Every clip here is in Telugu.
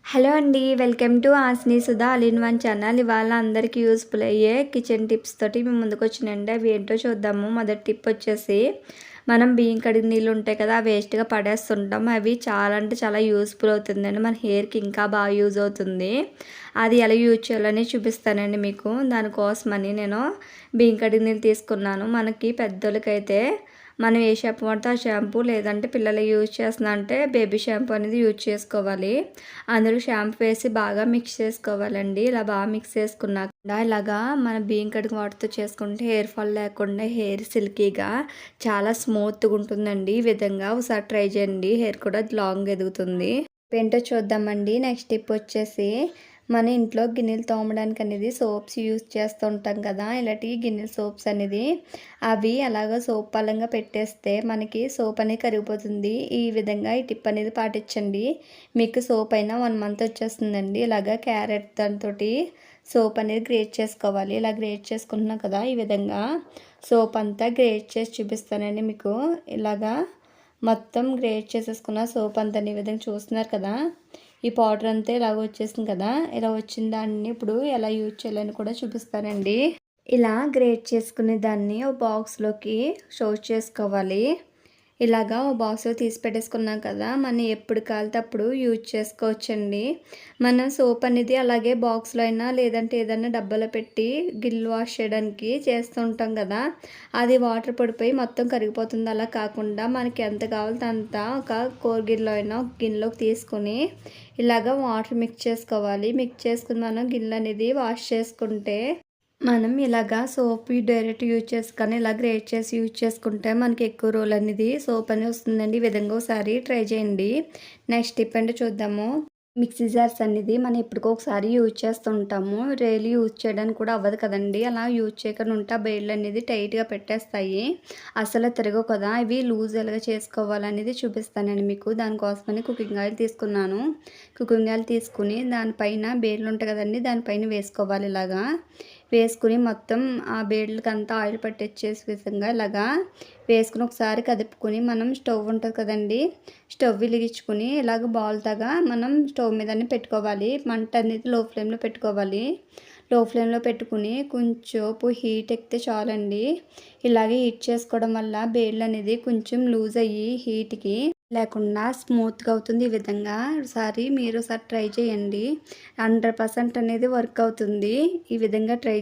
హలో అండి. వెల్కమ్ టు ఆస్ని Sudha all in one channel. ఇవాళ అందరికీ యూస్‌ఫుల్ అయ్యే కిచెన్ టిప్స్ తోటి మీ ముందుకొచ్చానండి. అవి ఏంటో చూద్దాము. మొదటి టిప్ వచ్చేసి మనం బియ్యం కడిగిన నీళ్ళు ఉంటాయి కదా! వేస్ట్‌గా పడేస్తుంటాం. అవి చాలా అంటే చాలా యూస్‌ఫుల్ అవుతుందండి. మన హెయిర్‌కి ఇంకా బాగా యూజ్ అవుతుంది. అది ఎలా యూజ్ చేయాలని చూపిస్తానండి మీకు. దానికోసమని నేను బియ్యం కడిగిన నీళ్ళు తీసుకున్నాను. మనకి పెద్దోళ్ళకైతే మనం ఏ షాంపూ వాడితే ఆ షాంపూ, లేదంటే పిల్లలు యూజ్ చేస్తున్నా అంటే బేబీ షాంపూ అనేది యూజ్ చేసుకోవాలి. అందులో షాంపూ వేసి బాగా మిక్స్ చేసుకోవాలండి. ఇలా బాగా మిక్స్ చేసుకున్నాక ఇలాగా మన బియ్యం కడిగిన వాటర్తో చేసుకుంటే హెయిర్ ఫాల్ లేకుండా హెయిర్ సిల్కీగా చాలా స్మూత్గా ఉంటుందండి. ఈ విధంగా ఒకసారి ట్రై చేయండి. హెయిర్ కూడా లాంగ్ ఎదుగుతుంది. ఏంటో చూద్దామండి. నెక్స్ట్ టిప్ వచ్చేసి మన ఇంట్లో గిన్నెలు తోమడానికి అనేది సోప్స్ యూజ్ చేస్తూ ఉంటాం కదా! ఇలాంటి గిన్నెల సోప్స్ అనేది అవి అలాగా సోప్ పలంగా పెట్టేస్తే మనకి సోప్ అనేది కరిగిపోతుంది. ఈ విధంగా ఈ టిప్ అనేది పాటించండి. మీకు సోప్ అయినా 1 మంత్ వచ్చేస్తుందండి. ఇలాగా క్యారెట్ దానితోటి సోప్ అనేది గ్రేట్ చేసుకోవాలి. ఇలా గ్రేట్ చేసుకుంటున్నాం కదా! ఈ విధంగా సోప్ అంతా గ్రేట్ చేసి చూపిస్తానండి మీకు. ఇలాగా మొత్తం గ్రేట్ చేసేసుకున్న సోప్ అంతా ఈ విధంగా చూస్తున్నారు కదా! ఈ పౌడర్ అంతా ఇలాగ వచ్చేసింది కదా! ఇలా వచ్చిన దాన్ని ఇప్పుడు ఎలా యూజ్ చేయాలని కూడా చూపిస్తానండి. ఇలా గ్రేట్ చేసుకునే దాన్ని ఒక బాక్స్‌లోకి స్టోర్ చేసుకోవాలి. ఇలాగా ఓ బాక్స్‌లో తీసి పెట్టేసుకున్నాం కదా! మనం ఎప్పుడు కావాలితే అప్పుడు యూజ్ చేసుకోవచ్చండి. మనం సోప్ అనేది అలాగే బాక్స్‌లో అయినా లేదంటే ఏదైనా డబ్బాలో పెట్టి గిన్నెలు వాష్ చేయడానికి చేస్తూ ఉంటాం కదా! అది వాటర్ పడిపోయి మొత్తం కరిగిపోతుంది. అలా కాకుండా మనకి ఎంత కావాలో అంత ఒక గిన్నెలో అయినా ఒక గిన్నెలోకి తీసుకొని ఇలాగ వాటర్ మిక్స్ చేసుకోవాలి. మిక్స్ చేసుకుని మనం గిన్నెలు అనేది వాష్ చేసుకుంటే మనం ఇలాగా సోప్ డైరెక్ట్ యూజ్ చేసుకొని ఇలా గ్రేట్ చేసి యూజ్ చేసుకుంటే మనకి ఎక్కువ రోజులు అనేది సోప్ అనేది వస్తుందండి. ఈ విధంగా ఒకసారి ట్రై చేయండి. నెక్స్ట్ టిప్ అంటే చూద్దాము. మిక్సీ జార్స్ అనేది మనం ఎప్పటికో ఒకసారి యూజ్ చేస్తూ ఉంటాము. డైలీ యూజ్ చేయడానికి కూడా అవ్వదు కదండీ! అలా యూజ్ చేయకుండా ఉంటే ఆ బెయిళ్ళు అనేది టైట్‌గా పెట్టేస్తాయి. అసలు తిరగవు కదా! ఇవి లూజ్ ఎలాగ చేసుకోవాలనేది చూపిస్తానండి మీకు. దానికోసమని కుకింగ్ ఆయిల్ తీసుకున్నాను. కుకింగ్ ఆయిల్ తీసుకుని దానిపైన బేర్లు ఉంటాయి కదండీ! దానిపైన వేసుకోవాలి ఇలాగా. వేసుకుని మొత్తం ఆ బేడ్లకంతా ఆయిల్ పట్టించేసే విధంగా ఇలాగా వేసుకుని ఒకసారి కదుపుకొని మనం స్టవ్ ఉంటుంది కదండీ! స్టవ్ వెలిగించుకొని ఇలాగ బాల్‌లాగా మనం స్టవ్ మీదనే పెట్టుకోవాలి. మంట అనేది లో ఫ్లేమ్‌లో పెట్టుకోవాలి. లో ఫ్లేమ్‌లో పెట్టుకుని కొంచెంసేపు హీట్ ఎక్కితే చాలండి. ఇలాగే హీట్ చేసుకోవడం వల్ల బేడ్లు అనేది కొంచెం లూజ్ అయ్యి హీట్‌కి లేకుండా స్మూత్‌గా అవుతుంది. ఈ విధంగా మీరు ఒకసారి ట్రై చేయండి. 100% అనేది వర్క్ అవుతుంది. ఈ విధంగా ట్రై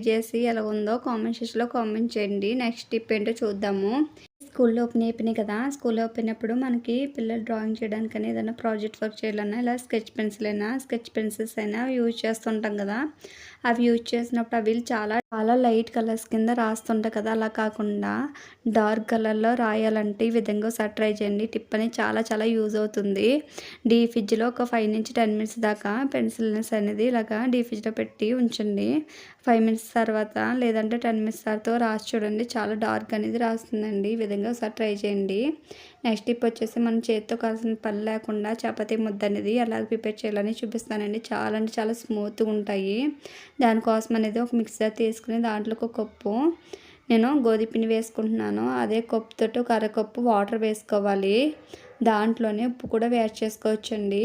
చేసి ఎలా ఉందో కామెంట్ సెక్షన్‌లో కామెంట్ చేయండి. నెక్స్ట్ టిప్ ఏంటో చూద్దాము. స్కూల్లో అయిపోయినాయి కదా! స్కూల్లో అయిపోయినప్పుడు మనకి పిల్లలు డ్రాయింగ్ చేయడానికని ఏదైనా ప్రాజెక్ట్ వర్క్ చేయాలన్నా ఇలా స్కెచ్ పెన్సిల్స్ అయినా యూజ్ చేస్తుంటాం కదా! అవి యూజ్ చేసినప్పుడు అవి చాలా చాలా లైట్ కలర్స్ కింద రాస్తుంటాయి కదా! అలా కాకుండా డార్క్ కలర్‌లో రాయాలంటే ఈ విధంగా ఒకసారి ట్రై చేయండి. టిప్ అనేది చాలా చాలా యూజ్ అవుతుంది. ఫ్రిడ్జ్‌లో ఒక 5-10 మినిట్స్ దాకా పెన్సిల్స్ అనేది ఇలాగా ఫ్రిడ్జ్‌లో పెట్టి ఉంచండి. 5 మినిట్స్ తర్వాత లేదంటే 10 మినిట్స్ తర్వాత రాసి చూడండి. చాలా డార్క్ అనేది రాస్తుందండి. ఈ విధంగా ఒకసారి ట్రై చేయండి. నెక్స్ట్ టిప్ వచ్చేసి మనం చేత్తో కావాల్సిన పని లేకుండా చపాతీ ముద్ద అనేది ఎలా ప్రిపేర్ చేయాలని చూపిస్తానండి. చాలా అంటే చాలా స్మూత్‌గా ఉంటాయి. దానికోసం అనేది ఒక మిక్సర్ తీసుకుని దాంట్లో ఒక కప్పు నేను గోధుమ పిండి వేసుకుంటున్నాను. అదే కప్పుతోటి ఒక అరకప్పు వాటర్ వేసుకోవాలి. దాంట్లోనే ఉప్పు కూడా యాడ్ చేసుకోవచ్చండి.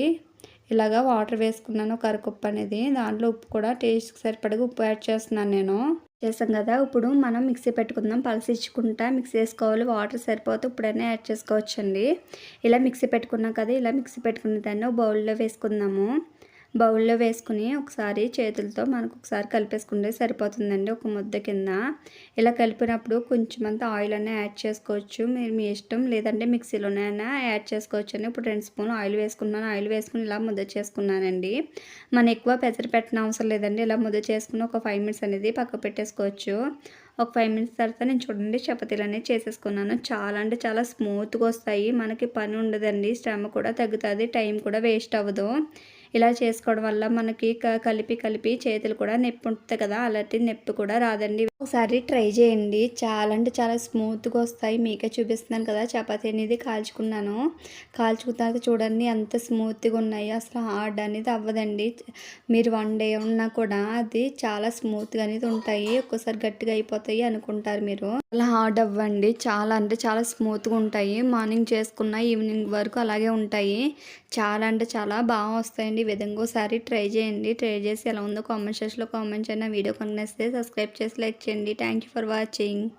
ఇలాగా వాటర్ వేసుకున్నాను ఒక అరకప్పు అనేది. దాంట్లో ఉప్పు కూడా టేస్ట్‌కి సరిపడగా ఉప్పు యాడ్ చేస్తున్నాను నేను. చేసాం కదా! ఇప్పుడు మనం మిక్సీ పెట్టుకుందాం. పల్సిచ్చుకుంటా మిక్స్ చేసుకోవాలి. వాటర్ సరిపోతే ఇప్పుడైనా యాడ్ చేసుకోవచ్చండి. ఇలా మిక్సీ పెట్టుకున్నాం కదా! ఇలా మిక్సీ పెట్టుకున్న దాన్ని ఒక బౌల్‌లో వేసుకుందాము. బౌల్‌లో వేసుకుని ఒకసారి చేతులతో మనకు ఒకసారి కలిపేసుకుంటే సరిపోతుందండి ఒక ముద్ద కింద. ఇలా కలిపినప్పుడు కొంచెమంత ఆయిల్ అన్నా యాడ్ చేసుకోవచ్చు. మీరు మీ ఇష్టం, లేదంటే మిక్సీలోనైనా యాడ్ చేసుకోవచ్చండి. ఇప్పుడు 2 స్పూన్లు ఆయిల్ వేసుకున్నాను. ఆయిల్ వేసుకుని ఇలా ముద్ద చేసుకున్నానండి. మనం ఎక్కువ పెసరు పెట్టిన అవసరం లేదండి. ఇలా ముద్ద చేసుకుని ఒక 5 మినిట్స్ అనేది పక్కకు పెట్టేసుకోవచ్చు. ఒక 5 మినిట్స్ తర్వాత నేను చూడండి చపాతీలు అనేది చేసేసుకున్నాను. చాలా అంటే చాలా స్మూత్‌గా వస్తాయి. మనకి పని ఉండదండి. శ్రమ కూడా తగ్గుతుంది. టైం కూడా వేస్ట్ అవ్వదు. ఇలా చేసుకోవడం వల్ల మనకి కలిపి చేతులు కూడా నొప్పి ఉంటుంది కదా, అలాంటి నొప్పి కూడా రాదండి. ఒకసారి ట్రై చేయండి. చాలా అంటే చాలా స్మూత్గా వస్తాయి. మీకే చూపిస్తున్నాను కదా, చపాతీ అనేది కాల్చుకున్నాను. కాల్చుకున్న తర్వాత చూడండి ఎంత స్మూత్గా ఉన్నాయి. అసలు హార్డ్ అనేది అవ్వదండి. మీరు 1 డే ఉన్నా కూడా అది చాలా స్మూత్గా అనేది ఉంటాయి. ఒక్కోసారి గట్టిగా అయిపోతాయి అనుకుంటారు మీరు, అలా హార్డ్ అవ్వండి. చాలా అంటే చాలా స్మూత్గా ఉంటాయి. మార్నింగ్ చేసుకున్న ఈవినింగ్ వరకు అలాగే ఉంటాయి. చాలా అంటే చాలా బాగా వస్తాయండి. ఈ విధంగా ఒకసారి ట్రై చేయండి. ట్రై చేసి ఎలా ఉందో కామెంట్ సెక్షన్లో కామెంట్ చేయండి. నా వీడియో కనుక నచ్చితే సబ్స్క్రైబ్ చేసి లైక్ చేయండి. Thank you for watching.